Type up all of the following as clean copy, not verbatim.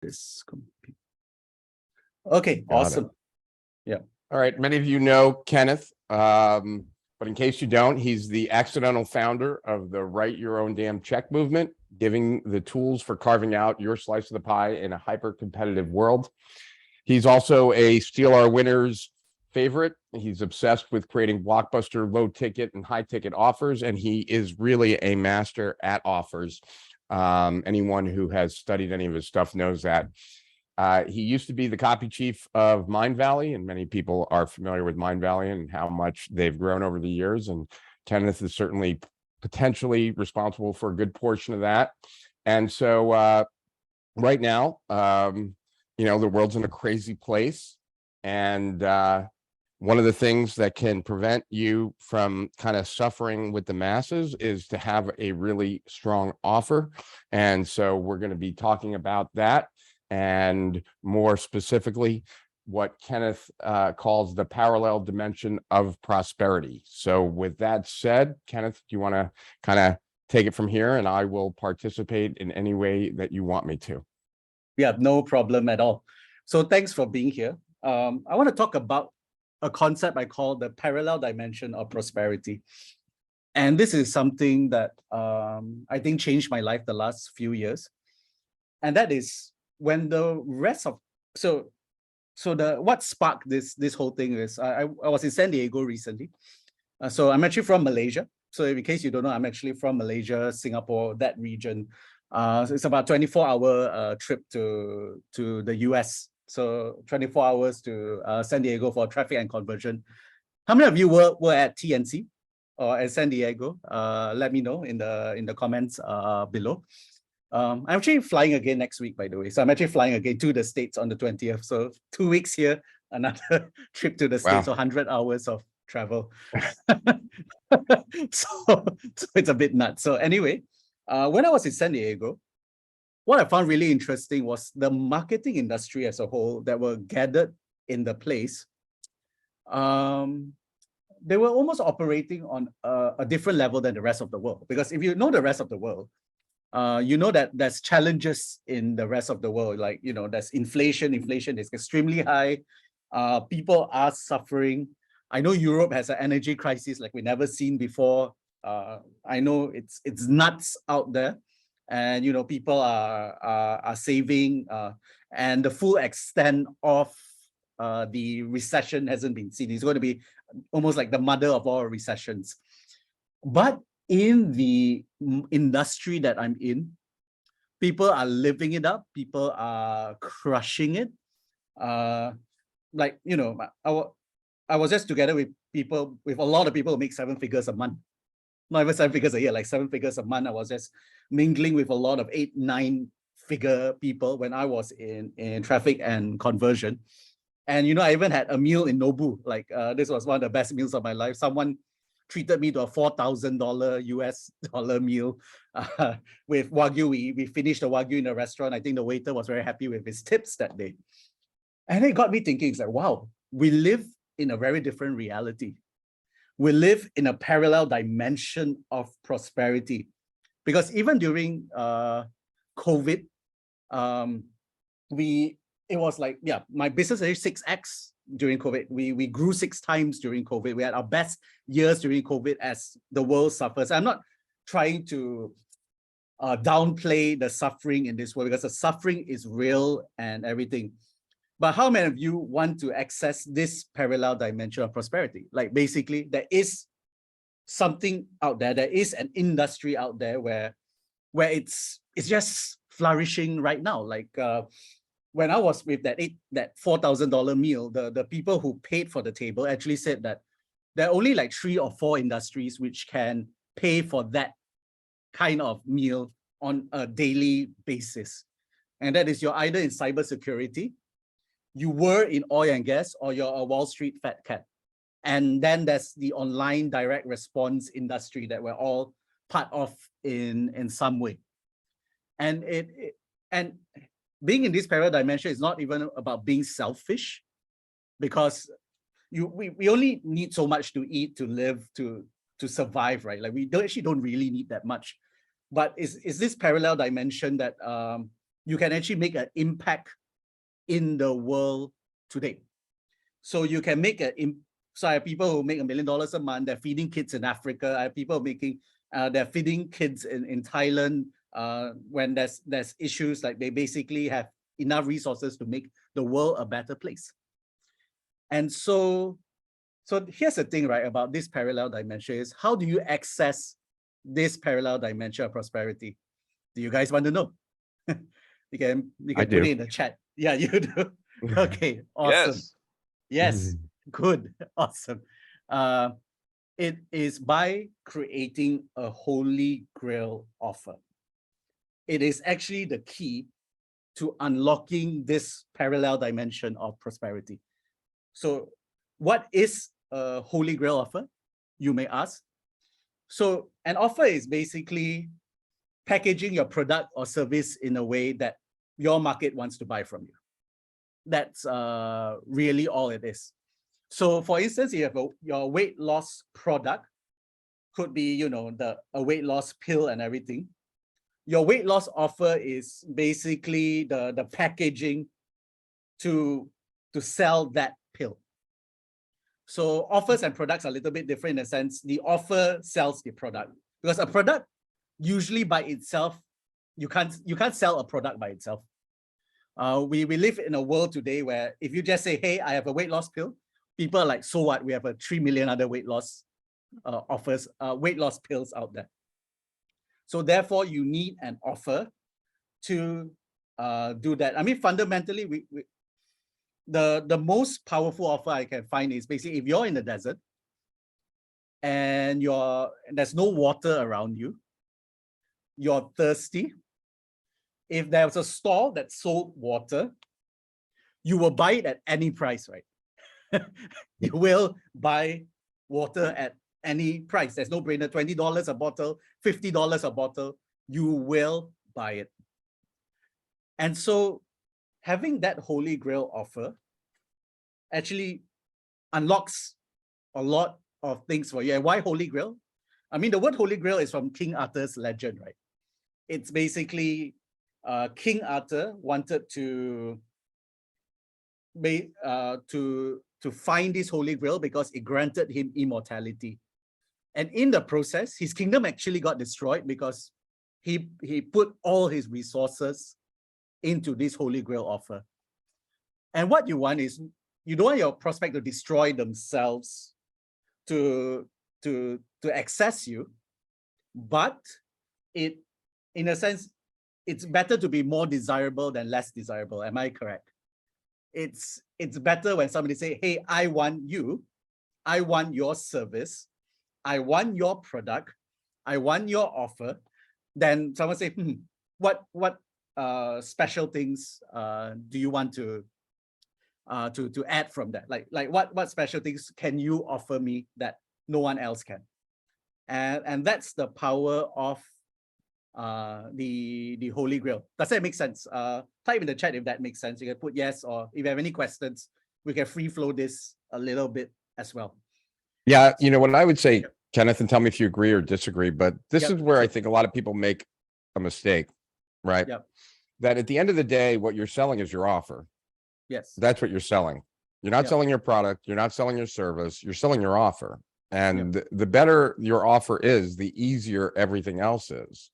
this. Okay, awesome. Yeah. All right. Many of you know Kenneth, but in case you don't, he's the accidental founder of the Write Your Own Damn Check movement, giving the tools for carving out your slice of the pie in a hyper-competitive world. He's also a Steal Our Winners favorite. He's obsessed with creating blockbuster low-ticket and high-ticket offers, and he is really a master at offers. Anyone who has studied any of his stuff knows that. He used to be the copy chief of Mind Valley, and many people are familiar with Mind Valley and how much they've grown over the years. And Kenneth is certainly potentially responsible for a good portion of that. And so right now, the world's in a crazy place. And one of the things that can prevent you from kind of suffering with the masses is to have a really strong offer. And so we're going to be talking about that. And more specifically, what Kenneth calls the parallel dimension of prosperity. So with that said, Kenneth, do you want to kind of take it from here, and I will participate in any way that you want me to? Yeah, no problem at all. So thanks for being here. I want to talk about a concept I call the parallel dimension of prosperity. And this is something that I think changed my life the last few years. And that is when the rest of what sparked this whole thing is I was in San Diego recently. So I'm actually from Malaysia. So in case you don't know, I'm actually from Malaysia, Singapore, that region. So it's about 24-hour trip to the US. So 24 hours to San Diego for traffic and conversion. How many of you were at TNC or at San Diego? Let me know in the comments below. I'm actually flying again next week, by the way. So I'm actually flying again to the States on the 20th. So 2 weeks here, another trip to the States, so 100 hours of travel. so it's a bit nuts. So anyway, when I was in San Diego, what I found really interesting was the marketing industry as a whole that were gathered in the place. They were almost operating on a different level than the rest of the world. Because if you know the rest of the world, you know that there's challenges in the rest of the world. Like, there's inflation. Inflation is extremely high. People are suffering. I know Europe has an energy crisis like we never seen before. I know it's nuts out there. And, people are saving. And the full extent of the recession hasn't been seen. It's going to be almost like the mother of all recessions. But in the industry that I'm in, people are living it up. People are crushing it. I was just together with a lot of people who make 7 figures a month. Not even 7 figures a year, like 7 figures a month. I was just mingling with a lot of 8, 9 figure people when I was in traffic and conversion. And, I even had a meal in Nobu. Like this was one of the best meals of my life. Someone treated me to a $4,000 US dollar meal with Wagyu. We finished the Wagyu in a restaurant. I think the waiter was very happy with his tips that day. And it got me thinking, it's like, wow, we live in a very different reality. We live in a parallel dimension of prosperity. Because even during COVID, it was like, my business is 6x during COVID. We grew 6 times during COVID. We had our best years during COVID as the world suffers. I'm not trying to downplay the suffering in this world, because the suffering is real and everything. But how many of you want to access this parallel dimension of prosperity? Like basically, there is something out there. There is an industry out there where it's just flourishing right now. Like when I was with that $4,000 meal, the people who paid for the table actually said that there are only like 3 or 4 industries which can pay for that kind of meal on a daily basis. And that is, you're either in cybersecurity, you were in oil and gas, or you're a Wall Street fat cat. And then there's the online direct response industry that we're all part of in some way. And and being in this parallel dimension is not even about being selfish, because we only need so much to eat, to live, to survive, right? Like we actually don't really need that much. But is this parallel dimension that you can actually make an impact in the world today. So you can make so I have people who make $1 million a month. They're feeding kids in Africa. I have people making, they're feeding kids in Thailand when there's issues, like they basically have enough resources to make the world a better place. And so here's the thing, right, about this parallel dimension is, how do you access this parallel dimension of prosperity? Do you guys want to know? You can put it in the chat. Yeah, you do. Okay, awesome. Yes, good, awesome. It is by creating a holy grail offer. It is actually the key to unlocking this parallel dimension of prosperity. So what is a holy grail offer, you may ask? So an offer is basically packaging your product or service in a way that your market wants to buy from you. That's really all it is. So for instance, you have your weight loss product, could be, you know, a weight loss pill and everything. Your weight loss offer is basically the packaging to sell that pill. So offers and products are a little bit different in a sense. The offer sells the product, because a product usually by itself, you can't sell a product by itself. We live in a world today where if you just say, hey, I have a weight loss pill, people are like, so what? We have 3 million other weight loss offers, weight loss pills out there. So therefore, you need an offer to do that. I mean, fundamentally, the most powerful offer I can find is basically, if you're in the desert and there's no water around you, you're thirsty. If there was a stall that sold water, you will buy it at any price, right? You will buy water at any price. There's no brainer. $20 a bottle, $50 a bottle, you will buy it. And so having that holy grail offer actually unlocks a lot of things for you. And why holy grail? I mean, the word holy grail is from King Arthur's legend, right? It's basically King Arthur wanted to find this holy grail because it granted him immortality. And in the process, his kingdom actually got destroyed because he put all his resources into this holy grail offer. And what you want is, you don't want your prospect to destroy themselves to access you, but in a sense, it's better to be more desirable than less desirable. Am I correct? It's better when somebody say, hey, I want you, I want your service, I want your product, I want your offer, then someone say, what special things do you want to add from that? Like what special things can you offer me that no one else can? And that's the power of the holy grail. Does that make sense? Type in the chat if that makes sense. You can put yes, or if you have any questions, we can free flow this a little bit as well. Yeah, you know what I would say, Kenneth, and tell me if you agree or disagree, but this is where I think a lot of people make a mistake, right? That at the end of the day, what you're selling is your offer. Yes. That's what you're selling. You're not selling your product, you're not selling your service, you're selling your offer. And the better your offer is, the easier everything else is.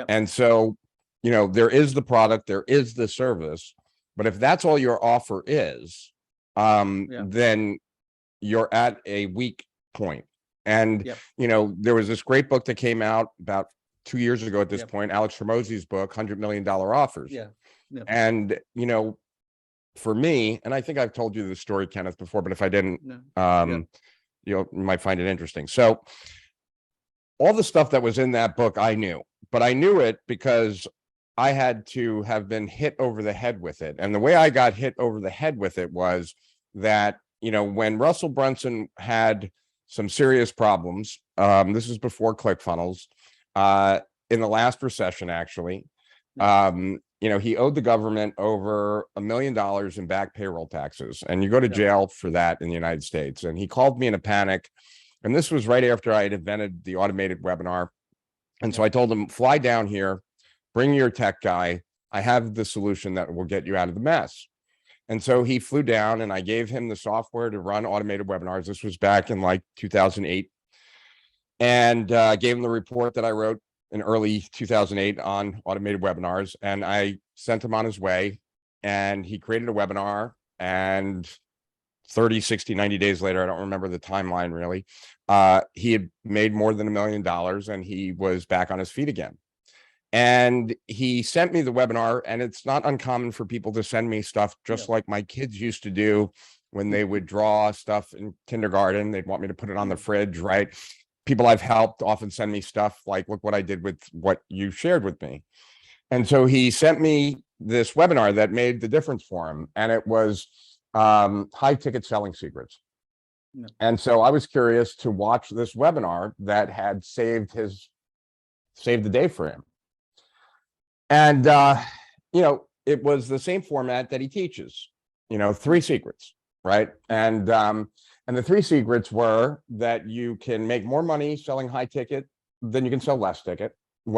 And so, you know, there is the product, there is the service, but if that's all your offer is, then you're at a weak point. And, you know, there was this great book that came out about 2 years ago at this point, Alex Hormozi's book, $100 Million Offers. And, you know, for me, and I think I've told you the story, Kenneth, before, but if I didn't, you might find it interesting. So all the stuff that was in that book, I knew, but I knew it because I had to have been hit over the head with it. And the way I got hit over the head with it was that, you know, when Russell Brunson had some serious problems, this is before ClickFunnels, in the last recession, actually, you know, he owed the government over $1 million in back payroll taxes, and you go to jail for that in the United States. And he called me in a panic. And this was right after I had invented the automated webinar. And so I told him, fly down here, bring your tech guy. I have the solution that will get you out of the mess. And so he flew down and I gave him the software to run automated webinars. This was back in like 2008. And gave him the report that I wrote in early 2008 on automated webinars. And I sent him on his way and he created a webinar, and 30, 60, 90 days later, I don't remember the timeline really, he had made more than $1 million and he was back on his feet again. And he sent me the webinar, and it's not uncommon for people to send me stuff just like my kids used to do when they would draw stuff in kindergarten. They'd want me to put it on the fridge, right? People I've helped often send me stuff like, look what I did with what you shared with me. And so he sent me this webinar that made the difference for him. And it was high ticket selling secrets. No. And so I was curious to watch this webinar that had saved the day for him. And, it was the same format that he teaches, 3 secrets, right? And the 3 secrets were that you can make more money selling high ticket than you can sell low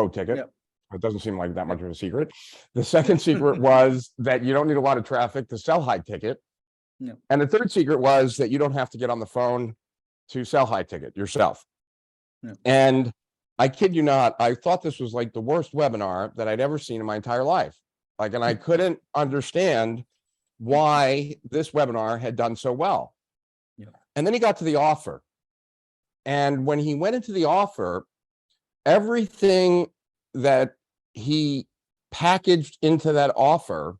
ticket. Yep. It doesn't seem like that much of a secret. The second secret was that you don't need a lot of traffic to sell high ticket. Yep. And the third secret was that you don't have to get on the phone to sell high ticket yourself. Yep. And I kid you not, I thought this was like the worst webinar that I'd ever seen in my entire life. And I couldn't understand why this webinar had done so well. Yeah. And then he got to the offer. And when he went into the offer, everything that he packaged into that offer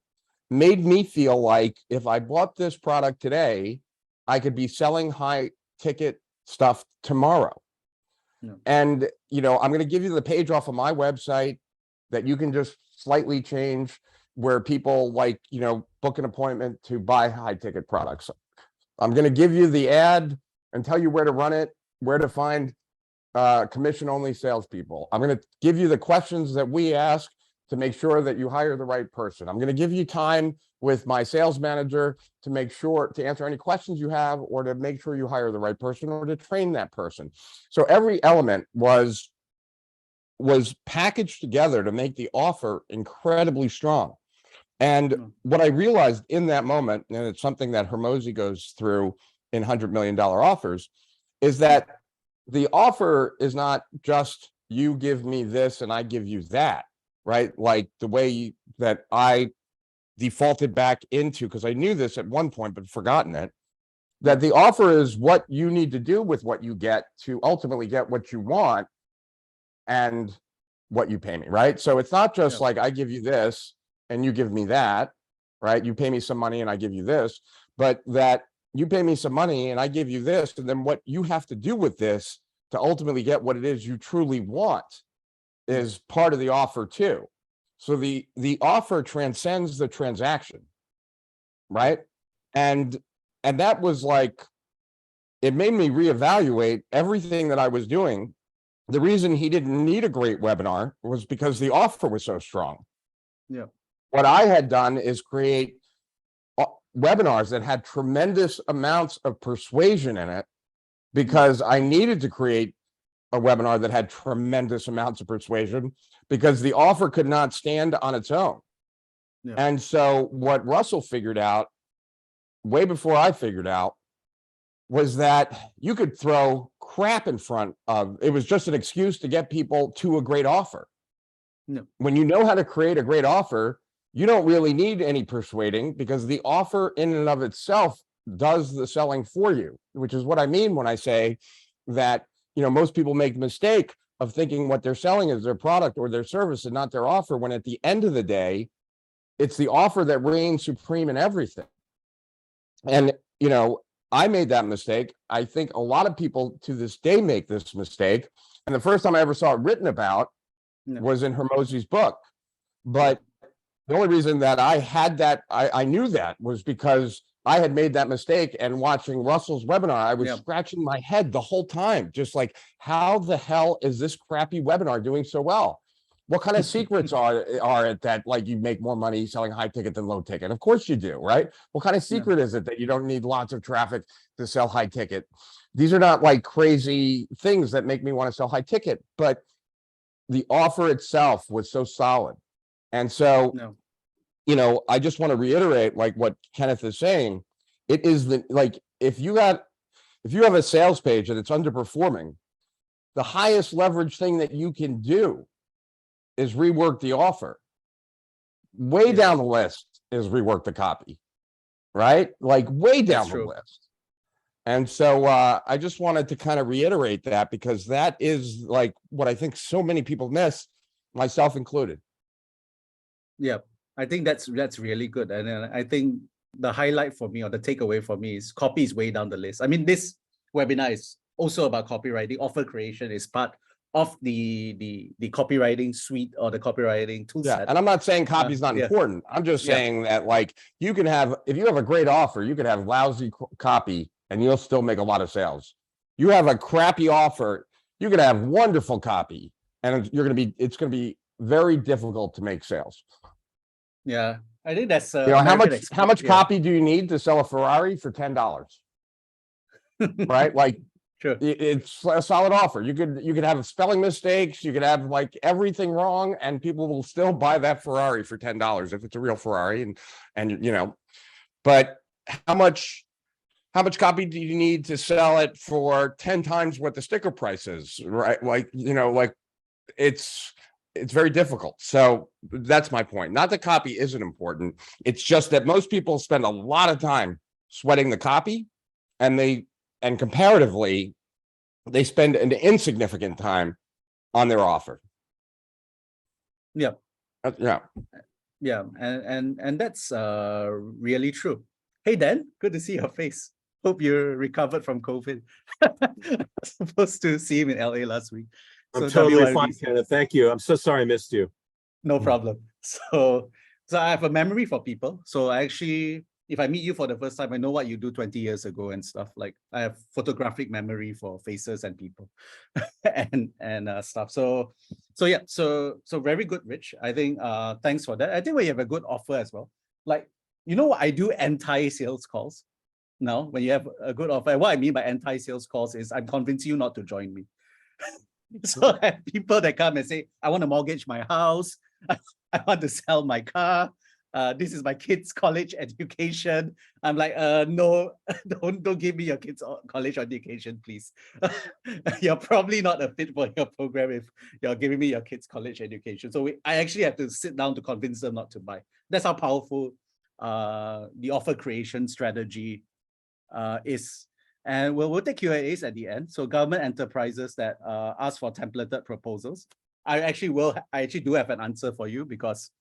made me feel like if I bought this product today, I could be selling high ticket stuff tomorrow. Yeah. And, I'm going to give you the page off of my website that you can just slightly change, where people book an appointment to buy high ticket products. I'm going to give you the ad and tell you where to run it, where to find commission only salespeople. I'm going to give you the questions that we ask to make sure that you hire the right person. I'm going to give you time with my sales manager to make sure to answer any questions you have, or to make sure you hire the right person, or to train that person. So every element was packaged together to make the offer incredibly strong. And what I realized in that moment, and it's something that Hormozi goes through in $100 million offers, is that the offer is not just you give me this and I give you that, right? Like the way that I defaulted back into, because I knew this at one point but forgotten it, that the offer is what you need to do with what you get to ultimately get what you want and what you pay me, right? So it's not just like I give you this and you give me that, right? You pay me some money and I give you this, but that you pay me some money and I give you this, and then what you have to do with this to ultimately get what it is you truly want is part of the offer too. So the offer transcends the transaction, right? And that was like, it made me reevaluate everything that I was doing. The reason he didn't need a great webinar was because the offer was so strong. Yeah. What I had done is create webinars that had tremendous amounts of persuasion in it, because I needed to create a webinar that had tremendous amounts of persuasion, because the offer could not stand on its own. Yeah. And so what Russell figured out way before I figured out was that you could throw crap in front of it. Was just an excuse to get people to a great offer. No. When you know how to create a great offer, you don't really need any persuading, because the offer in and of itself does the selling for you, which is what I mean when I say that, most people make the mistake of thinking what they're selling is their product or their service and not their offer, when at the end of the day, it's the offer that reigns supreme in everything. And, I made that mistake. I think a lot of people to this day make this mistake. And the first time I ever saw it written about was in Hormozi's book. But the only reason that I had that, I knew that, was because I had made that mistake, and watching Russell's webinar, I was scratching my head the whole time, just like, how the hell is this crappy webinar doing so well? What kind of secrets are it that like you make more money selling high ticket than low ticket? Of course you do, right? What kind of secret is it that you don't need lots of traffic to sell high ticket? These are not like crazy things that make me want to sell high ticket, but the offer itself was so solid. And so, No. I just want to reiterate like what Kenneth is saying. It is like if you have a sales page and it's underperforming, the highest leverage thing that you can do is rework the offer. Way down the list is rework the copy, right? Like way down the list. And so I just wanted to kind of reiterate that, because that is like what I think so many people miss, myself included. Yeah, I think that's really good. And I think the highlight for me, or the takeaway for me, is copy is way down the list. I mean, this webinar is also about copywriting. Offer creation is part of the copywriting suite or the copywriting tool set. And I'm not saying copy is not important. I'm just saying that, like, you can have, if you have a great offer, you can have lousy copy and you'll still make a lot of sales. You have a crappy offer, you can have wonderful copy, and it's going to be very difficult to make sales. Yeah, I think that's how much copy do you need to sell a Ferrari for $10? Right? Like, sure. It's a solid offer. You could have spelling mistakes, you could have like everything wrong, and people will still buy that Ferrari for $10 if it's a real Ferrari. And but how much copy do you need to sell it for 10 times what the sticker price is, right? Like, like it's very difficult. So that's my point. Not that copy isn't important. It's just that most people spend a lot of time sweating the copy, and comparatively, they spend an insignificant time on their offer. Yeah. Yeah. And that's really true. Hey, Dan, good to see your face. Hope you're recovered from COVID. I was supposed to see him in LA last week. I'm totally fine, Kenneth. Thank you. I'm so sorry I missed you. No problem. So I have a memory for people. So I actually, if I meet you for the first time, I know what you do 20 years ago and stuff. Like, I have photographic memory for faces and people and stuff. So very good, Rich. I think thanks for that. I think we have a good offer as well. Like, I do anti-sales calls now when you have a good offer. What I mean by anti-sales calls is I'm convincing you not to join me. So I have people that come and say, I want to mortgage my house. I want to sell my car. This is my kids' college education. I'm like, no, don't give me your kids' college education, please. You're probably not a fit for your program if you're giving me your kids' college education. So I actually have to sit down to convince them not to buy. That's how powerful the offer creation strategy is. And we'll take Q&As at the end. So government enterprises that ask for templated proposals, I actually do have an answer for you, because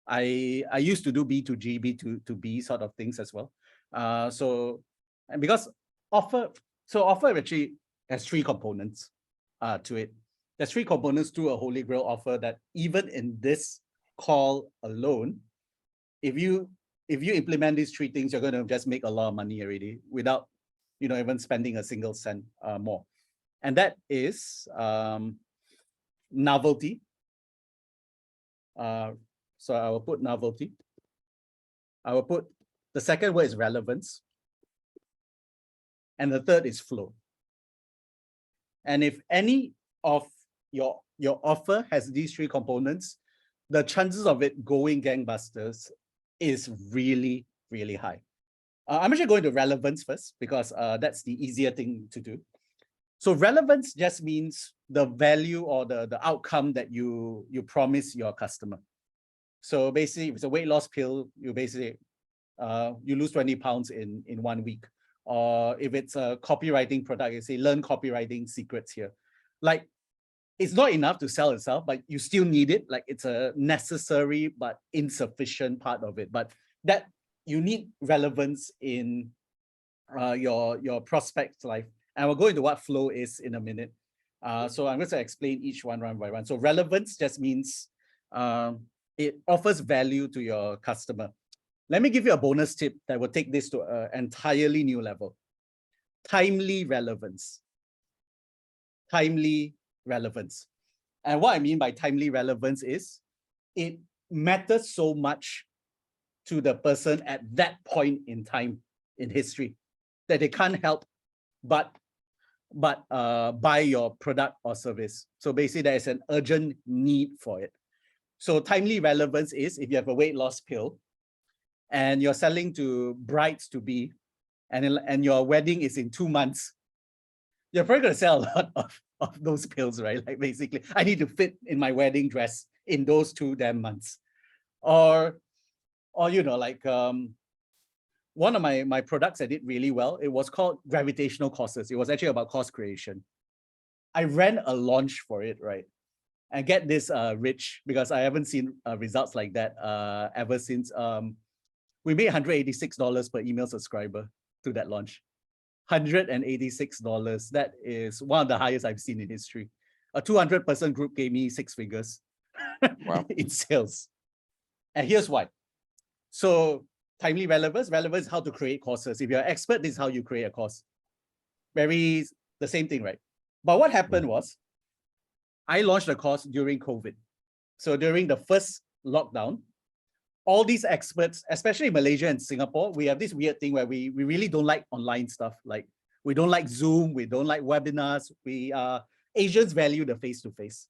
I used to do B2G, B2B sort of things as well. And because offer actually has three components to it. There's three components to a Holy Grail offer that even in this call alone, if you implement these three things, you're going to just make a lot of money already without even spending a single cent more. And that is novelty. So I will put novelty. I will put the second word is relevance. And the third is flow. And if any of your offer has these three components, the chances of it going gangbusters is really, really high. I'm actually going to relevance first, because that's the easier thing to do. So relevance just means the value or the outcome that you promise your customer. So basically, if it's a weight loss pill, you basically you lose 20 pounds in 1 week. Or if it's a copywriting product, you say learn copywriting secrets here. Like, it's not enough to sell itself, but you still need it. Like, it's a necessary but insufficient part of it. But that you need relevance in your prospect's life. And we'll go into what flow is in a minute. So I'm going to explain each one by one. So relevance just means it offers value to your customer. Let me give you a bonus tip that will take this to an entirely new level. Timely relevance. Timely relevance. And what I mean by timely relevance is it matters so much to the person at that point in time in history that they can't help but buy your product or service. So basically, there is an urgent need for it. So timely relevance is if you have a weight loss pill and you're selling to brides to be, and your wedding is in 2 months, you're probably going to sell a lot of those pills, right? Like basically, I need to fit in my wedding dress in those 2 damn months. Or like one of my products that did really well, it was called gravitational courses. It was actually about course creation. I ran a launch for it, right? And get this, Rich, because I haven't seen results like that ever since we made $186 per email subscriber to that launch. $186. That is one of the highest I've seen in history. A 200-person group gave me 6 figures Wow. in sales. And here's why. So timely relevance is how to create courses. If you're an expert, this is how you create a course. The same thing, right? But what happened was, I launched a course during COVID. So during the first lockdown, all these experts, especially in Malaysia and Singapore, we have this weird thing where we really don't like online stuff. Like we don't like Zoom, we don't like webinars. Asians value the face-to-face.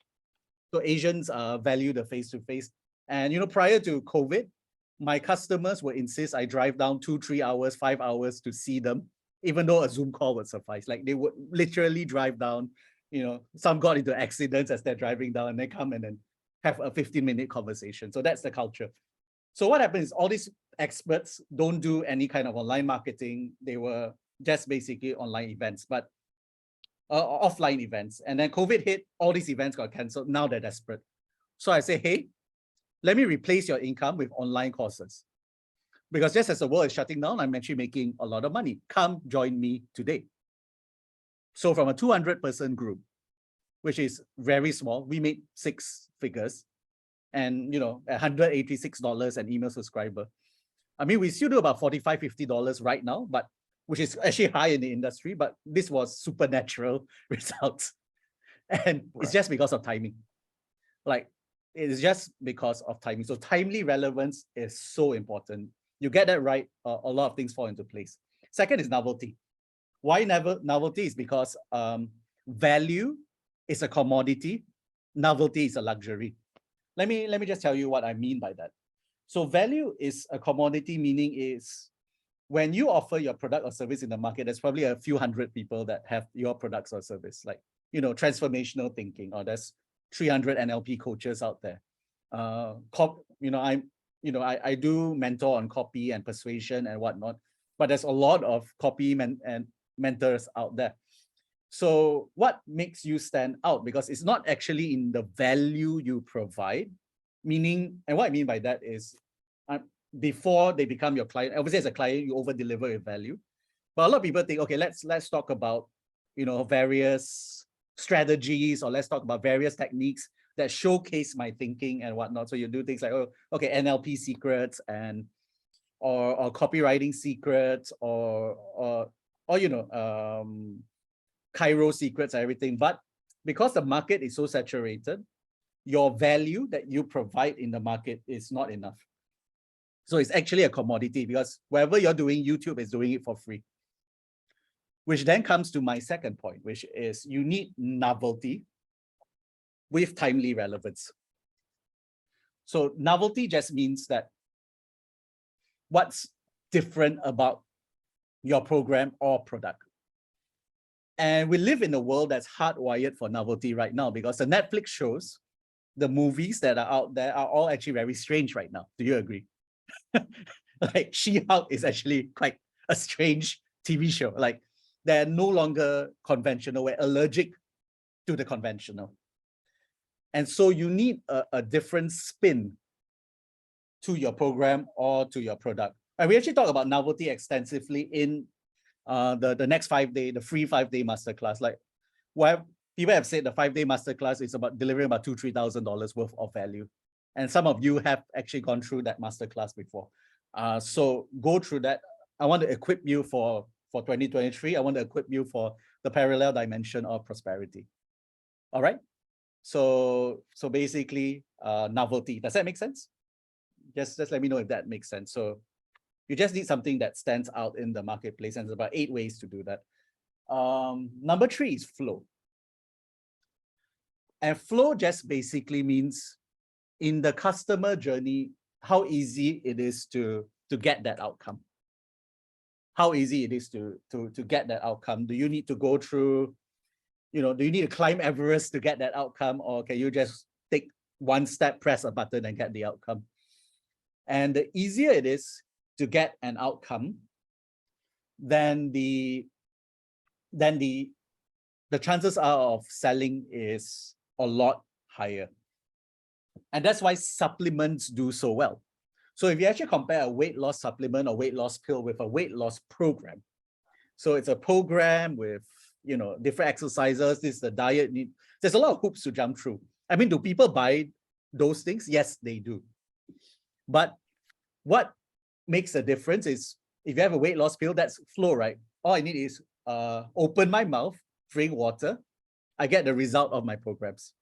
So Asians value the face-to-face. And prior to COVID, my customers would insist I drive down 2, 3 hours, 5 hours to see them, even though a Zoom call would suffice. Like they would literally drive down, some got into accidents as they're driving down and they come and then have a 15-minute conversation. So that's the culture. So what happens is all these experts don't do any kind of online marketing. They were just basically online events, but offline events. And then COVID hit, all these events got canceled. Now they're desperate. So I say, hey, let me replace your income with online courses. Because just as the world is shutting down, I'm actually making a lot of money. Come join me today. So from a 200-person group, which is very small, we made 6 figures. And $186 an email subscriber. I mean, we still do about $45, $50 right now, but which is actually high in the industry, but this was supernatural results. And it's just because of timing. Like, it is just because of timing. So timely relevance is so important. You get that right, a lot of things fall into place. Second is novelty. Why novelty? Is because value is a commodity, novelty is a luxury. Let me just tell you what I mean by that. So value is a commodity, meaning is when you offer your product or service in the market, there's probably a few hundred people that have your products or service, like, transformational thinking, or there's 300 NLP coaches out there. I do mentor on copy and persuasion and whatnot, but there's a lot of copy and mentors out there. So what makes you stand out? Because it's not actually in the value you provide, meaning, and what I mean by that is before they become your client, obviously as a client, you over deliver your value. But a lot of people think, okay, let's talk about, various strategies, or let's talk about various techniques that showcase my thinking and whatnot. So you do things like, NLP secrets or copywriting secrets or Cairo secrets, everything. But because the market is so saturated, your value that you provide in the market is not enough. So it's actually a commodity, because wherever you're doing, YouTube is doing it for free. Which then comes to my second point, which is you need novelty with timely relevance. So novelty just means that what's different about your program or product. And we live in a world that's hardwired for novelty right now, because the Netflix shows, the movies that are out there are all actually very strange right now. Do you agree? Like She-Hulk is actually quite a strange TV show. Like they're no longer conventional. We're allergic to the conventional. And so you need a different spin to your program or to your product. And we actually talk about novelty extensively in the next 5-day, the free 5-day masterclass. Like where people have said the 5-day masterclass is about delivering about $2,000-$3,000 worth of value. And some of you have actually gone through that masterclass before. So go through that. I want to equip you for 2023. I want to equip you for the parallel dimension of prosperity. All right. So basically novelty. Does that make sense? Just let me know if that makes sense. So you just need something that stands out in the marketplace, and there's about 8 ways to do that. Number 3 is flow. And flow just basically means in the customer journey, how easy it is to get that outcome. How easy it is to get that outcome. Do you need to go through, do you need to climb Everest to get that outcome, or can you just take one step, press a button and get the outcome? And the easier it is to get an outcome, then the chances are of selling is a lot higher. And that's why supplements do so well. So if you actually compare a weight loss supplement or weight loss pill with a weight loss program, so it's a program with, different exercises, this is the diet need. There's a lot of hoops to jump through. I mean, do people buy those things? Yes, they do. But what makes a difference is if you have a weight loss pill, that's flow, right? All I need is open my mouth, drink water, I get the result of my programs.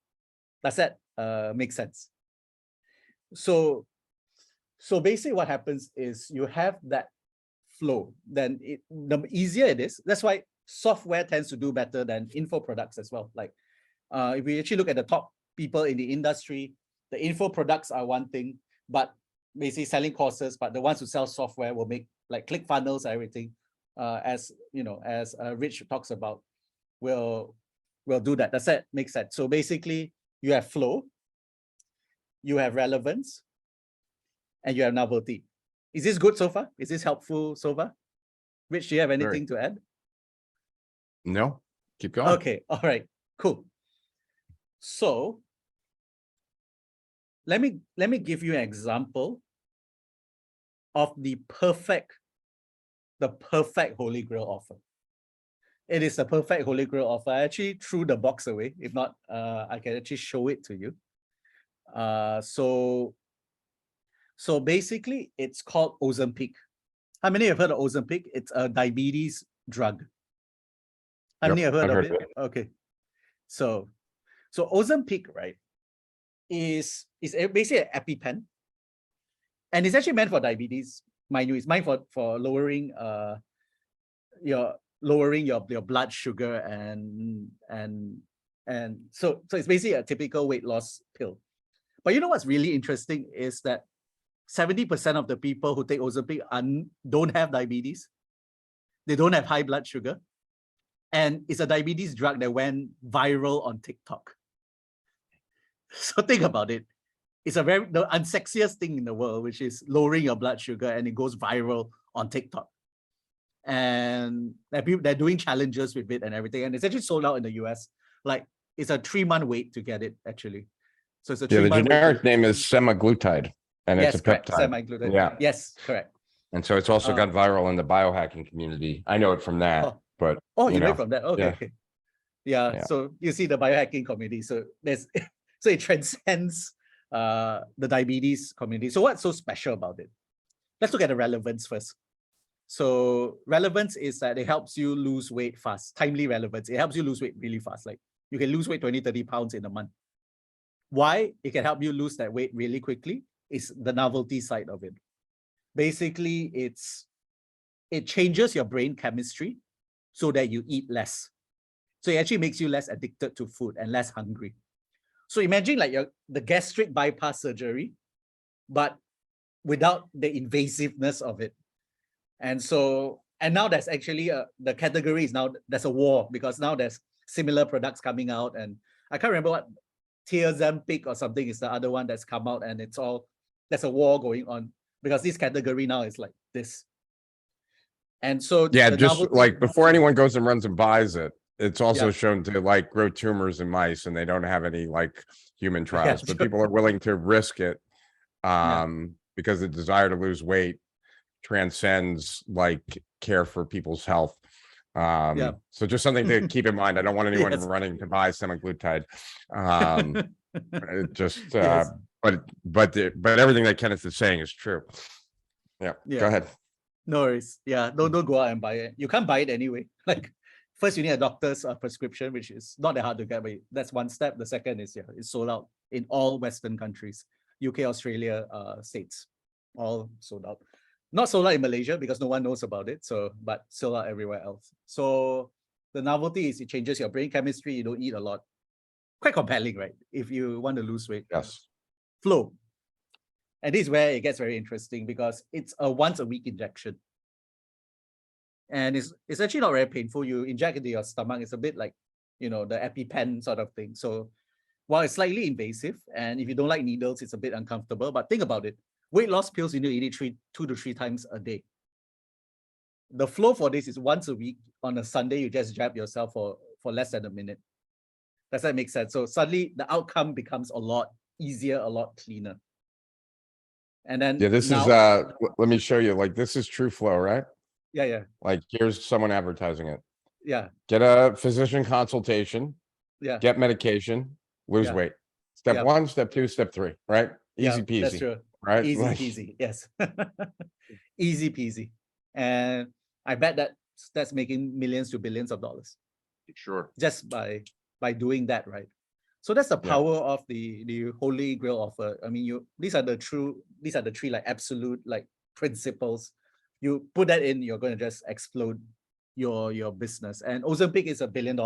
Does that make sense? So basically what happens is you have that flow, then the easier it is. That's why software tends to do better than info products as well. Like if we actually look at the top people in the industry, the info products are one thing, but basically selling courses, but the ones who sell software will make like ClickFunnels, everything, as Rich talks about, will do that. Does that make sense? So basically you have flow, you have relevance, and you have novelty. Is this good so far? Is this helpful so far? Rich, do you have anything to add? No, keep going. Okay, all right, cool. So let me give you an example of the perfect Holy Grail offer. It is a perfect Holy Grail offer. I actually threw the box away. If not, I can actually show it to you. So basically, it's called Ozempic. How many have heard of Ozempic? It's a diabetes drug. How many have heard of it? Okay. So Ozempic, right, is basically an EpiPen. And it's actually meant for diabetes. Mind you, it's meant for lowering your blood sugar and so it's basically a typical weight loss pill. But you know what's really interesting is that 70% of the people who take Ozempic don't have diabetes. They don't have high blood sugar. And it's a diabetes drug that went viral on TikTok. So think about it. It's the unsexiest thing in the world, which is lowering your blood sugar, and it goes viral on TikTok. And they're doing challenges with it and everything. And it's actually sold out in the US. Like it's a 3-month wait to get it, actually. So it's a 3-month the generic name is semaglutide, and yes, it's a correct. peptide. Semaglutide. Yeah. Yes, correct. And so it's also got viral in the biohacking community. I know it from that, but you know it from that. Okay, yeah. okay. Yeah. So you see the biohacking community. So so it transcends the diabetes community. So what's so special about it? Let's look at the relevance first. So relevance is that it helps you lose weight fast. Timely relevance. It helps you lose weight really fast. Like you can lose weight 20, 30 pounds in a month. Why it can help you lose that weight really quickly is the novelty side of it. Basically, it changes your brain chemistry so that you eat less. So it actually makes you less addicted to food and less hungry. So imagine like the gastric bypass surgery, but without the invasiveness of it. And now there's actually the category is now there's a war, because now there's similar products coming out, and I can't remember what Ozempic or something is the other one that's come out, and there's a war going on because this category now is like this. And so just like before anyone goes and runs and buys it, it's also shown to like grow tumors in mice, and they don't have any like human trials, but people are willing to risk it because the desire to lose weight transcends like care for people's health. So just something to keep in mind. I don't want anyone running to buy semaglutide. But everything that Kenneth is saying is true. Yeah. Go ahead. No worries. Don't go out and buy it. You can't buy it anyway. Like first you need a doctor's prescription, which is not that hard to get, but that's one step. The second is it's sold out in all Western countries, UK, Australia, States, all sold out. Not sold out in Malaysia because no one knows about it. But sold out everywhere else. So the novelty is it changes your brain chemistry. You don't eat a lot. Quite compelling, right? If you want to lose weight. Yes. flow. And this is where it gets very interesting because it's a once a week injection. And it's actually not very painful. You inject into your stomach. It's a bit like, the EpiPen sort of thing. So while it's slightly invasive, and if you don't like needles, it's a bit uncomfortable. But think about it. Weight loss pills, you need to eat it 2 to 3 times a day. The flow for this is once a week. On a Sunday, you just jab yourself for less than a minute. Does that make sense? So suddenly the outcome becomes a lot easier, a lot cleaner. And then this is let me show you, like, this is True Flow, right? Yeah. Like, here's someone advertising it. Yeah. Get a physician consultation. Yeah. Get medication. Lose weight. Step 1, step 2, step 3, right? Easy peasy. That's true. Right? Easy peasy. Yes. Easy peasy. And I bet that's making millions to billions of dollars. Sure. Just by doing that, right? So that's the power of the Holy Grail offer. I mean, these are the 3 like absolute like principles. You put that in, you're going to just explode your business. And Ozempic is $1 billion.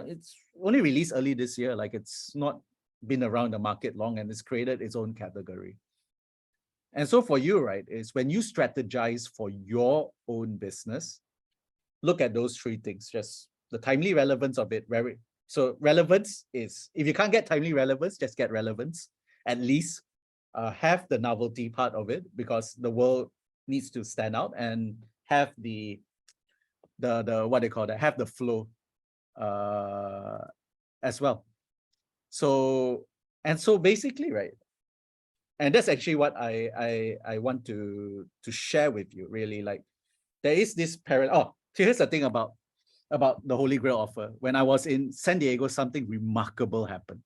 It's only released early this year. Like, it's not been around the market long, and it's created its own category. And so for you, right, is when you strategize for your own business, look at those 3 things. Just the timely relevance of it. So relevance is, if you can't get timely relevance, just get relevance. At least have the novelty part of it, because the world needs to stand out, and have the what they call that, have the flow as well. So basically, right, and that's actually what I want to share with you, really. Like, there is this parallel. Oh, so here's the thing about the Holy Grail offer. When I was in San Diego, something remarkable happened.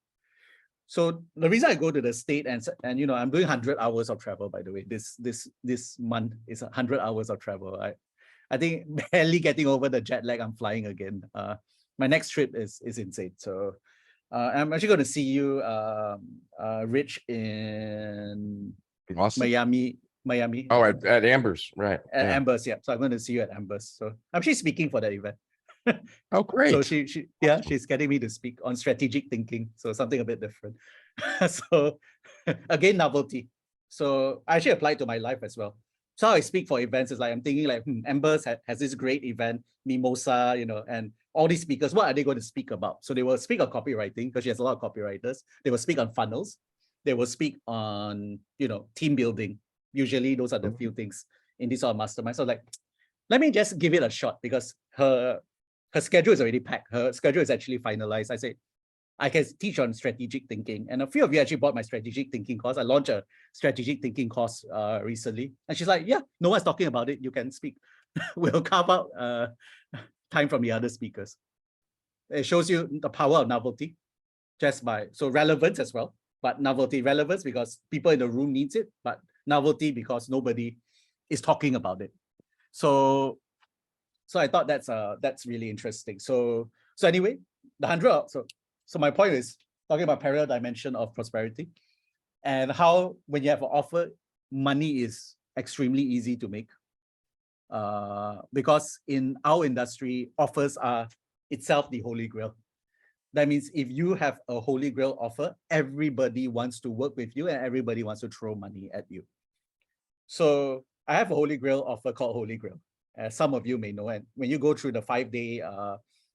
So the reason I go to the state, and I'm doing 100 hours of travel, by the way. This month is 100 hours of travel. I think barely getting over the jet lag. I'm flying again. My next trip is insane. So I'm actually going to see you, Rich, in Austin? Miami. Oh, at Amber's, right? At Amber's, yeah. So I'm going to see you at Amber's. So I'm actually speaking for that event. Oh, great. So she's getting me to speak on strategic thinking. So something a bit different. So again, novelty. So I actually applied to my life as well. So how I speak for events is like, I'm thinking like, Amber's has this great event, Mimosa, and all these speakers, what are they going to speak about? So they will speak on copywriting, because she has a lot of copywriters. They will speak on funnels. They will speak on, team building. Usually those are the few things in this sort of mastermind. So like, let me just give it a shot, because her schedule is already packed. Her schedule is actually finalized. I said, I can teach on strategic thinking. And a few of you actually bought my strategic thinking course. I launched a strategic thinking course recently. And she's like, yeah, no one's talking about it. You can speak. We'll carve out time from the other speakers. It shows you the power of novelty, so relevance as well, but novelty, relevance because people in the room needs it, but novelty because nobody is talking about it. So I thought that's really interesting. So anyway, the 100. So my point is talking about parallel dimension of prosperity, and how when you have an offer, money is extremely easy to make. Because in our industry, offers are itself the Holy Grail. That means if you have a Holy Grail offer, everybody wants to work with you and everybody wants to throw money at you. So I have a Holy Grail offer called Holy Grail, as some of you may know. And when you go through the 5-day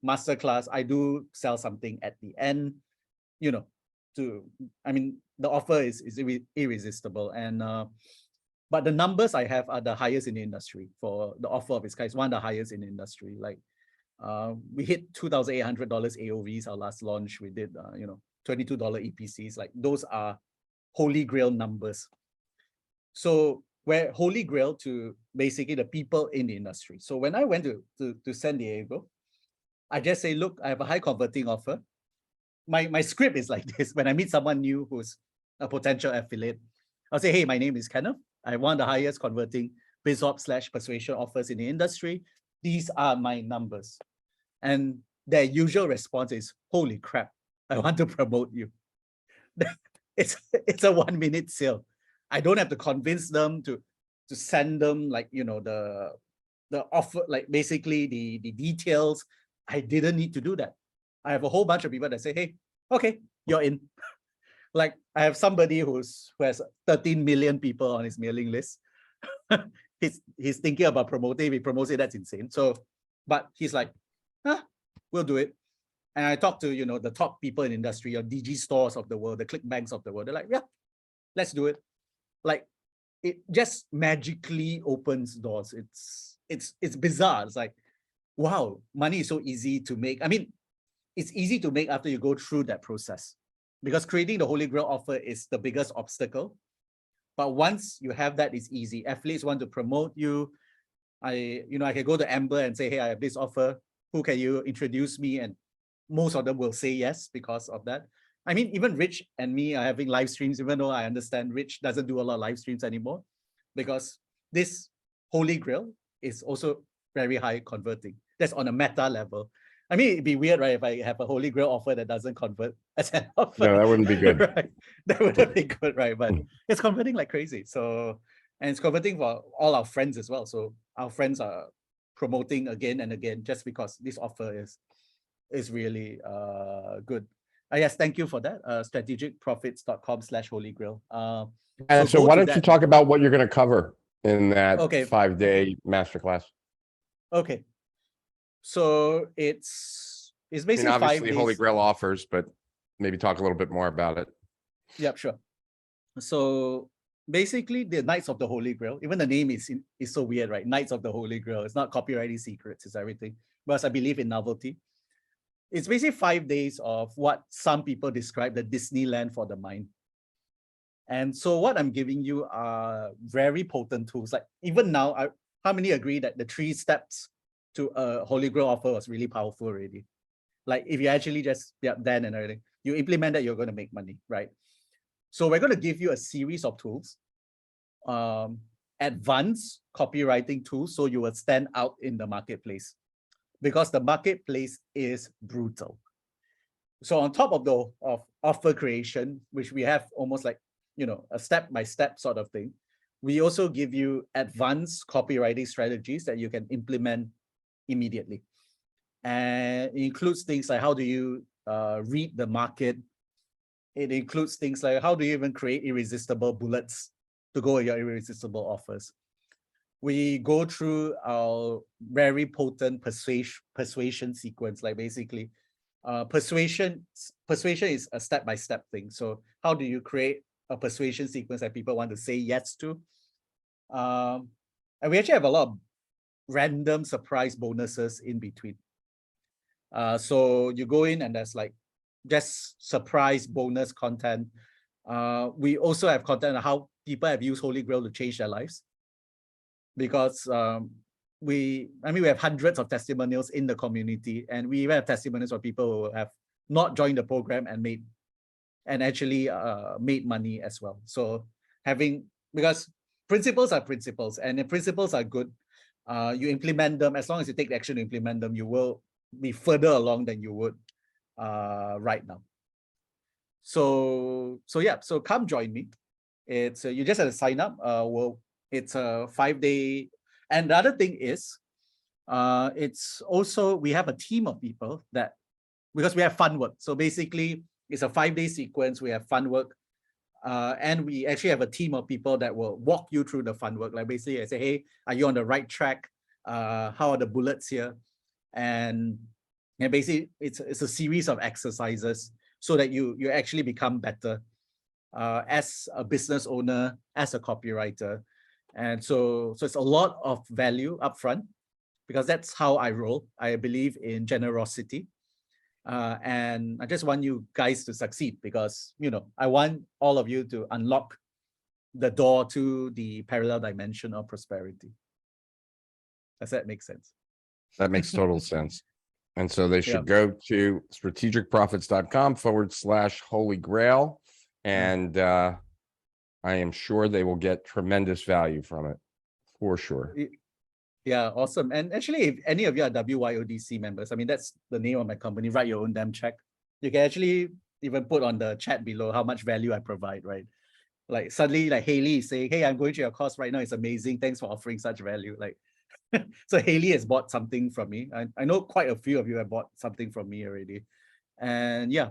masterclass, I do sell something at the end, the offer is irresistible. And but the numbers I have are the highest in the industry for the offer of its kind. It's one of the highest in the industry. Like we hit $2,800 AOVs our last launch. We did $22 EPCs. Like those are Holy Grail numbers. So we're Holy Grail to basically the people in the industry. So when I went to San Diego, I just say, look, I have a high converting offer. My script is like this. When I meet someone new who's a potential affiliate, I'll say, hey, my name is Kenneth. I want the highest converting BizOps/persuasion offers in the industry. These are my numbers. And their usual response is, holy crap, I want to promote you. It's a 1-minute sale. I don't have to convince them to send them like, the offer, like basically the details. I didn't need to do that. I have a whole bunch of people that say, hey, okay, you're in. Like I have somebody who has 13 million people on his mailing list. he's thinking about promoting. If he promotes it, that's insane. So, but he's like, we'll do it. And I talked to, the top people in industry, or DG stores of the world, the ClickBanks of the world. They're like, yeah, let's do it. Like, it just magically opens doors. It's bizarre. It's like, wow, money is so easy to make. I mean, it's easy to make after you go through that process, because creating the Holy Grail offer is the biggest obstacle. But once you have that, it's easy. Affiliates want to promote you. I can go to Amber and say, hey, I have this offer. Who can you introduce me? And most of them will say yes because of that. I mean, even Rich and me are having live streams, even though I understand Rich doesn't do a lot of live streams anymore, because this Holy Grail is also very high converting. That's on a meta level. I mean, it'd be weird, right, if I have a Holy Grail offer that doesn't convert as an offer. No, that wouldn't be good. Right? That wouldn't be good, right? But it's converting like crazy. So, and it's converting for all our friends as well. So our friends are promoting again and again just because this offer is really good. Yes, thank you for that. Strategicprofits.com/Holy Grail. And so go why to don't you that. talk about what you're going to cover in that Okay. 5-day masterclass? Okay. So it's I mean, basically 5 obviously days. Holy Grail offers, but maybe talk a little bit more about it. Yep, sure. So basically, the Knights of the Holy Grail, even the name is so weird, right? Knights of the Holy Grail. It's not copywriting secrets, it's everything. Because I believe in novelty. It's basically 5 days of what some people describe the Disneyland for the mind. And so what I'm giving you are very potent tools. Like even now, how many agree that the 3 steps to a Holy Grail offer was really powerful already? Like if you actually just, then and everything, you implement that, you're going to make money, right? So we're going to give you a series of tools, advanced copywriting tools, so you will stand out in the marketplace, because the marketplace is brutal. So on top of the offer creation, which we have almost like, a step-by-step sort of thing, we also give you advanced copywriting strategies that you can implement immediately. And it includes things like how do you read the market. It includes things like how do you even create irresistible bullets to go with your irresistible offers. We go through our very potent persuasion sequence, like basically persuasion is a step-by-step thing. So how do you create a persuasion sequence that people want to say yes to? And we actually have a lot of random surprise bonuses in between. So you go in and there's like just surprise bonus content. We also have content on how people have used Holy Grail to change their lives, because we have hundreds of testimonials in the community, and we even have testimonials of people who have not joined the program and actually made money as well. So because principles are principles, and if principles are good, you implement them. As long as you take the action to implement them, you will be further along than you would right now. So come join me. It's you just have to sign up. It's a 5-day. And the other thing is, it's also, we have a team of people that, because we have fun work. So basically, it's a 5-day sequence. We have fun work. And we actually have a team of people that will walk you through the fun work. Like basically, I say, hey, are you on the right track? How are the bullets here? And basically, it's a series of exercises so that you actually become better as a business owner, as a copywriter. And so it's a lot of value upfront, because that's how I roll. I believe in generosity. And I just want you guys to succeed, because, I want all of you to unlock the door to the parallel dimension of prosperity. Does that make sense? That makes total sense. And so they should go to strategicprofits.com/Holy Grail. And I am sure they will get tremendous value from it, for sure. Yeah, awesome. And actually, if any of you are WYODC members, that's the name of my company, Write Your Own Damn Check. You can actually even put on the chat below how much value I provide, right? Like suddenly, like Haley is saying, hey, I'm going to your course right now. It's amazing. Thanks for offering such value. Like, so Haley has bought something from me. I know quite a few of you have bought something from me already. And yeah,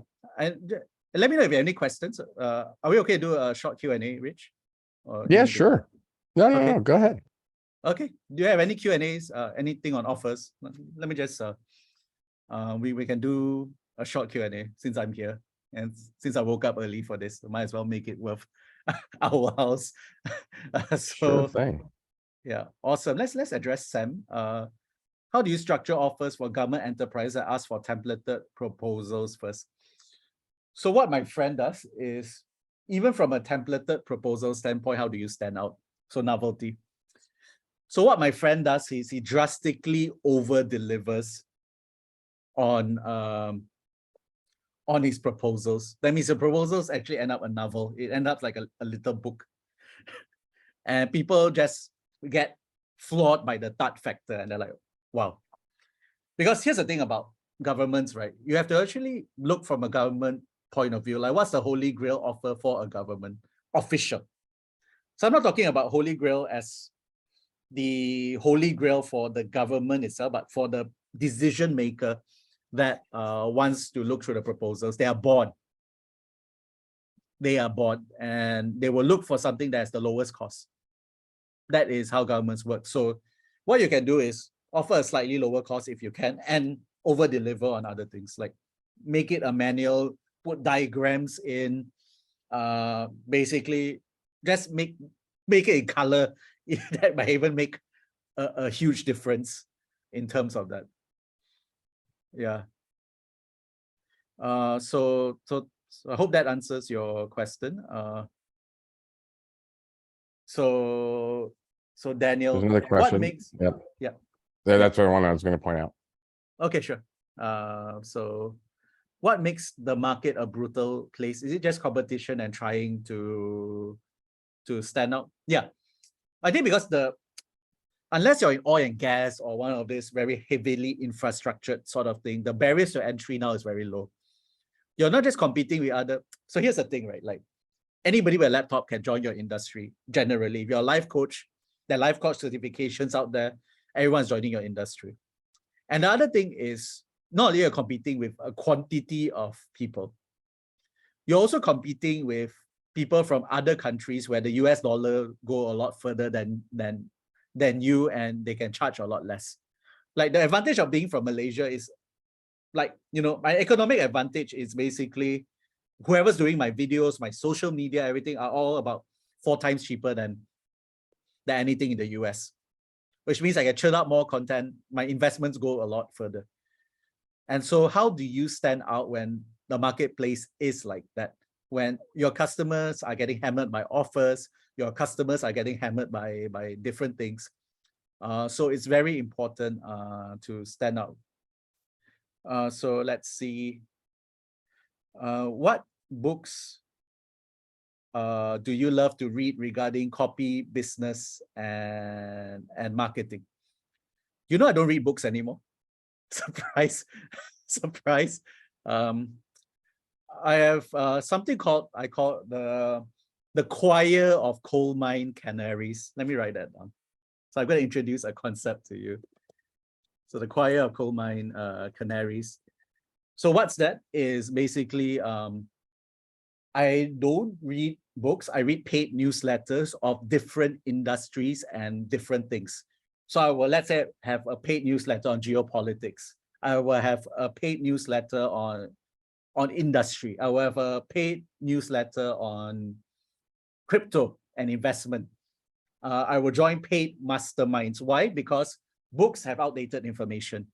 Let me know if you have any questions. Are we okay to do a short Q&A, Rich? Or Yeah, anything? sure. No, Okay. no, go ahead. Okay. Do you have any Q&As? Anything on offers? Let me just we can do a short Q&A since I'm here and since I woke up early for this, might as well make it worth our house. Sure thing. Yeah, awesome. Let's address Sam. How do you structure offers for government enterprise that ask for templated proposals first? So what my friend does is, even from a templated proposal standpoint, how do you stand out? So novelty. So what my friend does is he drastically over delivers on his proposals. That means the proposals actually end up a novel. It ends up like a little book. And people just get flawed by the third factor and they're like, wow. Because here's the thing about governments, right? You have to actually look from a government point of view, like what's the Holy Grail offer for a government official? So I'm not talking about Holy Grail as the Holy Grail for the government itself, but for the decision maker that wants to look through the proposals. They are bored. They are bored and they will look for something that's the lowest cost. That is how governments work. So what you can do is offer a slightly lower cost if you can and over deliver on other things, like make it a manual, put diagrams in, basically just make it in color. That might even make a huge difference in terms of that. Yeah. So I hope that answers your question. So Daniel, There's another question. what makes Yep. Yeah. That's what I was going to point out. Okay, sure. So what makes the market a brutal place? Is it just competition and trying to stand out? Yeah. I think because unless you're in oil and gas or one of these very heavily infrastructured sort of thing, the barriers to entry now is very low. You're not just competing with other. So here's the thing, right? Like anybody with a laptop can join your industry generally. If you're a life coach, there are life coach certifications out there. Everyone's joining your industry. And the other thing is, not only you're competing with a quantity of people, you're also competing with people from other countries where the US dollar go a lot further than you, and they can charge a lot less. Like the advantage of being from Malaysia is, like, my economic advantage is basically whoever's doing my videos, my social media, everything are all about 4 times cheaper than anything in the US, which means I can churn out more content. My investments go a lot further. And so how do you stand out when the marketplace is like that? When your customers are getting hammered by offers, your customers are getting hammered by different things. So it's very important to stand out. So let's see. What books do you love to read regarding copy, business, and marketing? I don't read books anymore. Surprise. Surprise. I have something I call the choir of coal mine canaries. Let me write that down. So I'm going to introduce a concept to you. So the choir of coal mine canaries. So what's that is basically, I don't read books. I read paid newsletters of different industries and different things. So I will, let's say, have a paid newsletter on geopolitics. I will have a paid newsletter on industry. I will have a paid newsletter on crypto and investment. I will join paid masterminds. Why? Because books have outdated information.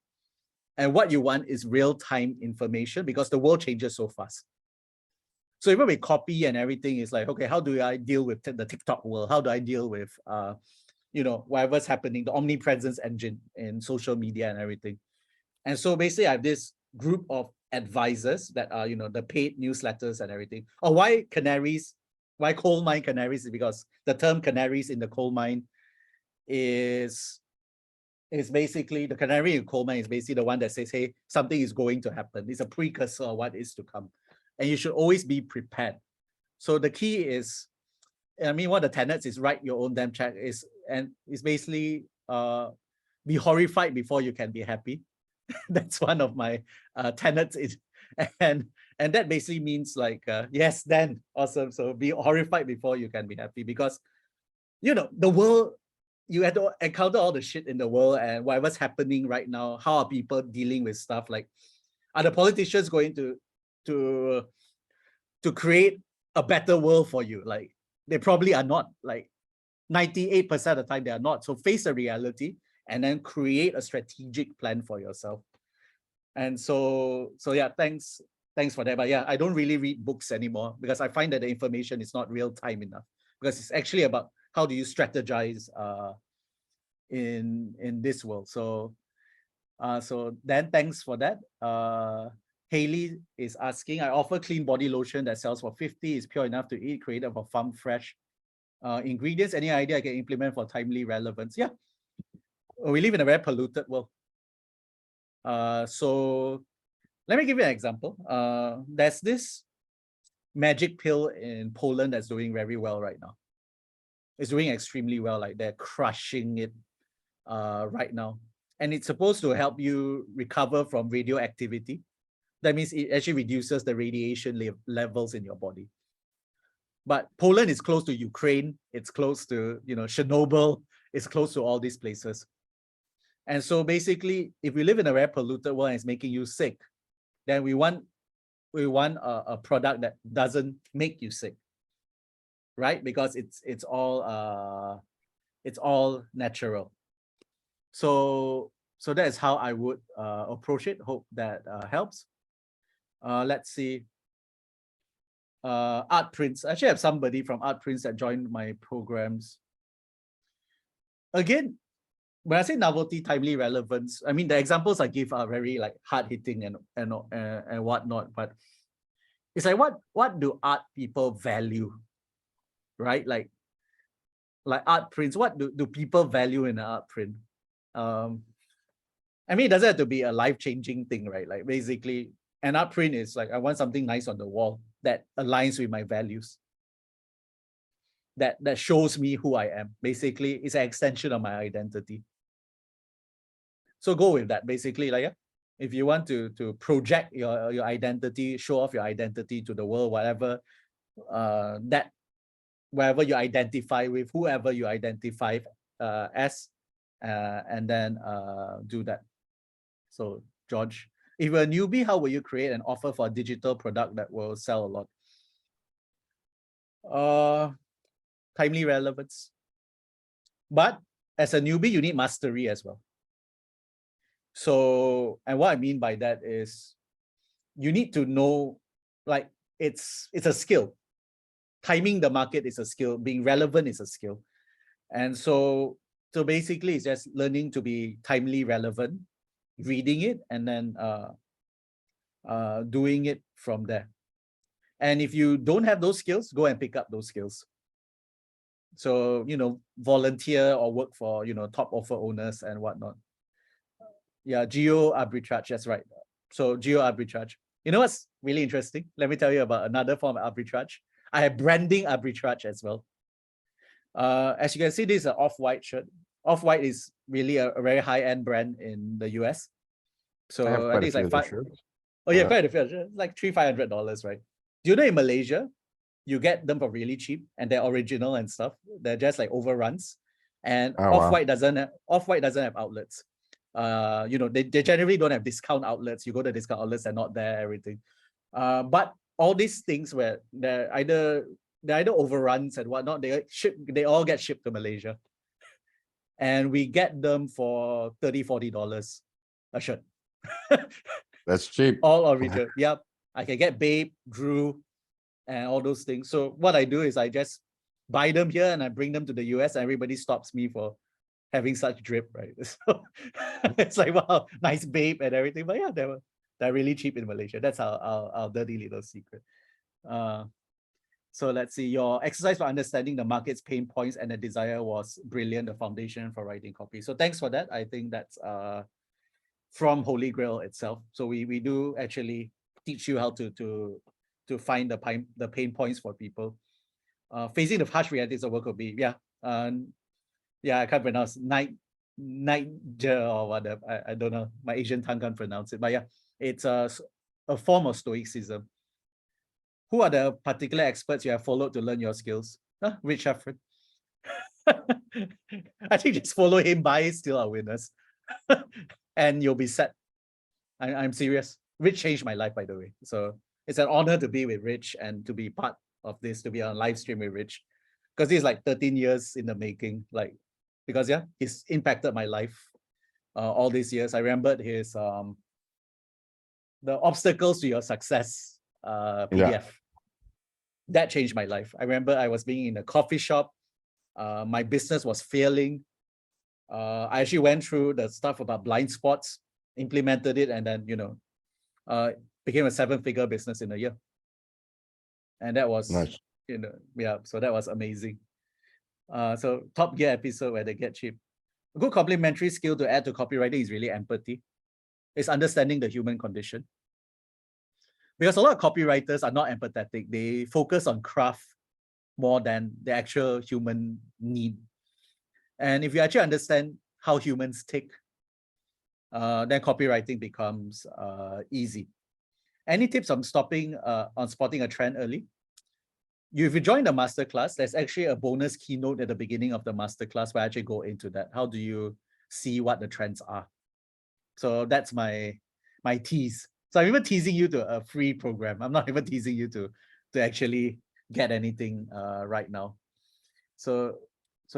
And what you want is real-time information because the world changes so fast. So even with copy and everything, it's like, okay, how do I deal with the TikTok world? How do I deal with, whatever's happening, the omnipresence engine in social media and everything. And so basically I have this group of advisors that are, the paid newsletters and everything. Or why canaries? Why coal mine canaries? Is because the term canaries in the coal mine is basically, the canary in coal mine is basically the one that says, hey, something is going to happen. It's a precursor of what is to come. And you should always be prepared. So the key is, one of the tenets is write your own damn check, is basically be horrified before you can be happy. That's one of my tenets. And And that basically means like, yes, then awesome. So be horrified before you can be happy, because, you know, the world, you had to encounter all the shit in the world and whatever's happening right now. How are people dealing with stuff? Like, are the politicians going to create a better world for you? Like, they probably are not. Like 98% of the time they are not. So face the reality and then create a strategic plan for yourself. And so yeah, thanks for that. But yeah, I don't really read books anymore because I find that the information is not real time enough, because it's actually about how do you strategize in this world. So then thanks for that. Haley is asking, I offer clean body lotion that sells for 50, is pure enough to eat, created for farm fresh ingredients. Any idea I can implement for timely relevance? Yeah, we live in a very polluted world. So let me give you an example. There's this magic pill in Poland that's doing very well right now. It's doing extremely well, like they're crushing it right now. And it's supposed to help you recover from radioactivity. That means it actually reduces the radiation levels in your body. But Poland is close to Ukraine. It's close to, you know, Chernobyl. It's close to all these places. And so basically, if we live in a very polluted world and it's making you sick, then we want a product that doesn't make you sick, right? Because it's all natural. So that is how I would approach it. Hope that helps. Let's see. Art Prince. I actually have somebody from Art Prince that joined my programs. Again, when I say novelty, timely relevance, I mean the examples I give are very like hard hitting and whatnot. But it's like what do art people value, right? Like art prints. What do people value in an art print? I mean, it doesn't have to be a life-changing thing, right? Like basically, an art print is like, I want something nice on the wall that aligns with my values, that shows me who I am. Basically, it's an extension of my identity. So go with that. Basically, like, yeah, if you want to project your identity, show off your identity to the world, whatever wherever you identify with, whoever you identify as, and then do that. So George, if you're a newbie, how will you create an offer for a digital product that will sell a lot? Timely relevance. But as a newbie, you need mastery as well. So, and what I mean by that is you need to know, like, it's a skill. Timing the market is a skill. Being relevant is a skill. And so basically it's just learning to be timely relevant, reading it, and then doing it from there. And if you don't have those skills, go and pick up those skills. So, you know, volunteer or work for, you know, top offer owners and whatnot. Yeah, geo arbitrage, that's right. So geo arbitrage. You know what's really interesting? Let me tell you about another form of arbitrage. I have branding arbitrage as well. As you can see, this is an Off-White shirt. Off-White is really a very high-end brand in the US. So I think it's like oh yeah, quite a few. It's like $300-500, right? Do you know in Malaysia, you get them for really cheap and they're original and stuff. They're just like overruns. And Off-White doesn't have outlets. You know, they generally don't have discount outlets. You go to discount outlets, they're not there, everything. But all these things where they're either overruns and whatnot, they all get shipped to Malaysia. And we get them for $30-40 a shirt. That's cheap. All original. Yep. I can get Babe, Drew, and all those things. So what I do is I just buy them here and I bring them to the US, and everybody stops me for having such drip, right? So it's like, wow, nice Babe and everything. But yeah, they're really cheap in Malaysia. That's our dirty little secret. So let's see, your exercise for understanding the market's pain points and the desire was brilliant, the foundation for writing copy. So thanks for that. I think that's from Holy Grail itself. So we do actually teach you how to find the pain points for people. Facing the harsh realities of work will be, yeah, I can't pronounce Niger or whatever. I don't know. My Asian tongue can't pronounce it. But yeah, it's a form of stoicism. Who are the particular experts you have followed to learn your skills? Rich Schefren. I think just follow him, buy still our winners. And you'll be set. I'm serious. Rich changed my life, by the way. So it's an honor to be with Rich and to be part of this, to be on live stream with Rich. Because this is like 13 years in the making. Like, because yeah, he's impacted my life all these years. I remembered his the obstacles to your success PDF. That changed my life. I remember I was being in a coffee shop. My business was failing. I actually went through the stuff about blind spots, implemented it, and then, became a 7-figure business in a year. And that was, Nice. So that was amazing. So Top Gear episode where they get cheap. A good complementary skill to add to copywriting is really empathy. It's understanding the human condition. Because a lot of copywriters are not empathetic. They focus on craft more than the actual human need. And if you actually understand how humans tick, then copywriting becomes easy. Any tips on spotting a trend early? If you join the masterclass, there's actually a bonus keynote at the beginning of the masterclass where I actually go into that. How do you see what the trends are? So that's my tease. So I'm even teasing you to a free program. I'm not even teasing you to actually get anything right now. So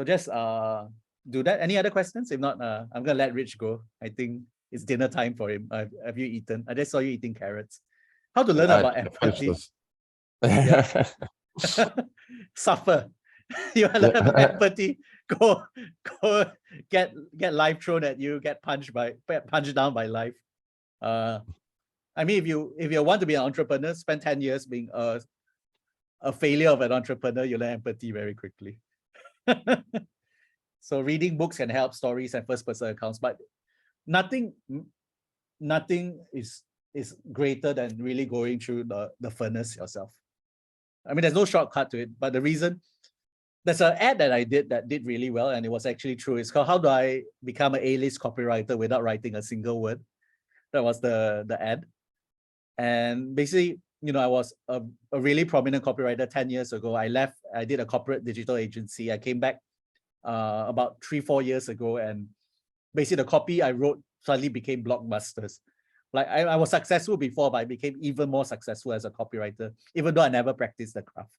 just do that. Any other questions? If not, I'm gonna let Rich go. I think it's dinner time for him. Have you eaten? I just saw you eating carrots. How to learn about empathy? Yeah. Suffer. You want to learn about empathy? Go get life thrown at you. Get punched down by life. I mean, if you want to be an entrepreneur, spend 10 years being a failure of an entrepreneur, you learn empathy very quickly. So reading books can help, stories and first-person accounts, but nothing is greater than really going through the furnace yourself. I mean, there's no shortcut to it, but the reason, there's an ad that I did that did really well, and it was actually true. It's called How Do I Become an A-List Copywriter Without Writing a Single Word? That was the ad. And basically, I was a really prominent copywriter 10 years ago. I left, I did a corporate digital agency. I came back about 3-4 years ago, and basically the copy I wrote suddenly became blockbusters. Like I was successful before, but I became even more successful as a copywriter, even though I never practiced the craft.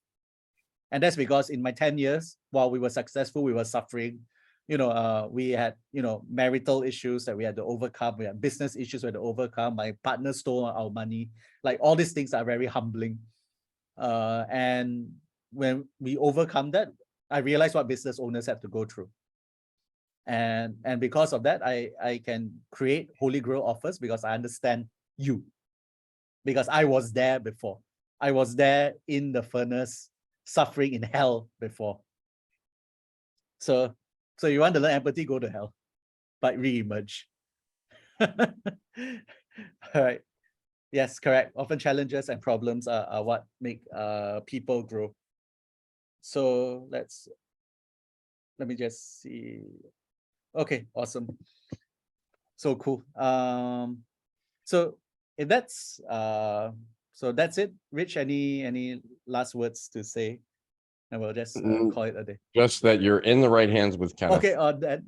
And that's because in my 10 years, while we were successful, we were suffering. We had, marital issues that we had to overcome. We had business issues we had to overcome. My partner stole our money. Like all these things are very humbling. And when we overcome that, I realized what business owners have to go through. And because of that, I can create Holy Grail offers because I understand you. Because I was there before. I was there in the furnace, suffering in hell before. So you want to learn empathy, go to hell, but re-emerge. All right. Yes, correct. Often challenges and problems are what make people grow. So let me just see. Okay, awesome. So cool. So if that's it. Rich, any last words to say? And we'll just call it a day. Just that you're in the right hands with Kenneth. Okay,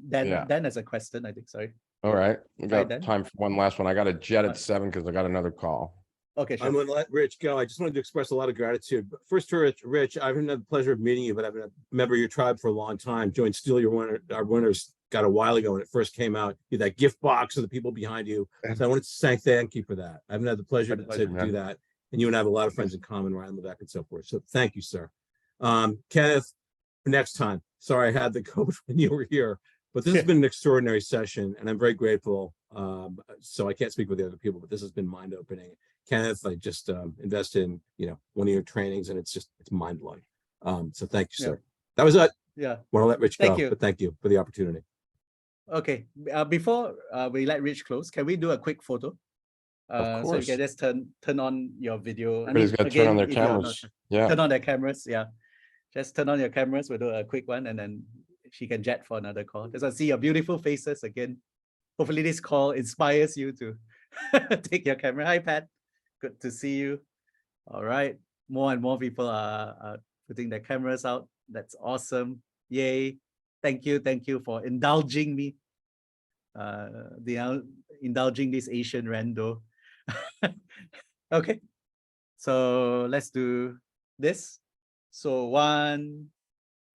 then as a question, I think, sorry. All right. We got then. time for one last one. I got a jet at 7 because I got another call. Okay, sure. I'm going to let Rich go. I just wanted to express a lot of gratitude. First to Rich, I've had the pleasure of meeting you, but I've been a member of your tribe for a long time. Joined Steal our winners got a while ago when it first came out. You had that gift box of the people behind you. So I wanted to thank you for that. I haven't had the pleasure to do that. And you and I have a lot of friends in common, Ryan Levesque and so forth. So thank you, sir. Kenneth, next time. Sorry I had the COVID when you were here, but this has been an extraordinary session and I'm very grateful. So I can't speak with the other people, but this has been mind-opening. Kenneth, I just invested in one of your trainings and it's mind-blowing. So thank you, sir. That was it. Yeah. Want to let Rich go, you. but thank you for the opportunity. Okay. Before we let Rich close, can we do a quick photo? Of course. So you can just turn on your video. Everybody's got to turn on their cameras. Yeah. Turn on their cameras. Yeah. Just turn on your cameras. We'll do a quick one and then she can jet for another call. Just want to see your beautiful faces again. Hopefully this call inspires you to take your camera. Hi, Pat. Good to see you. All right. more and more people are putting their cameras out. That's awesome. Yay. Thank you for indulging me. Indulging this Asian rando. Okay. So let's do this. So one.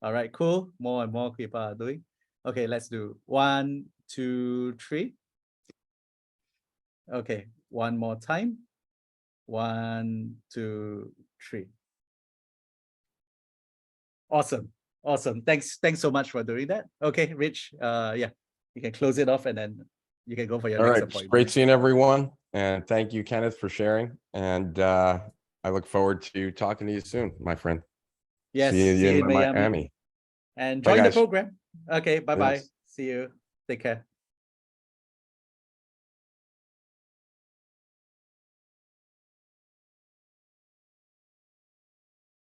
All right, cool. More and more people are doing. Okay, let's do 1, 2, 3. Okay, one more time. 1, 2, 3. Awesome. Thanks so much for doing that. Okay, Rich. Yeah, you can close it off and then you can go for your All next right, appointment. great seeing everyone. And thank you, Kenneth, for sharing. And I look forward to talking to you soon, my friend. Yes, See you in Miami. Miami. And Bye, join the guys. program. Okay, bye-bye. Yes. See you. Take care.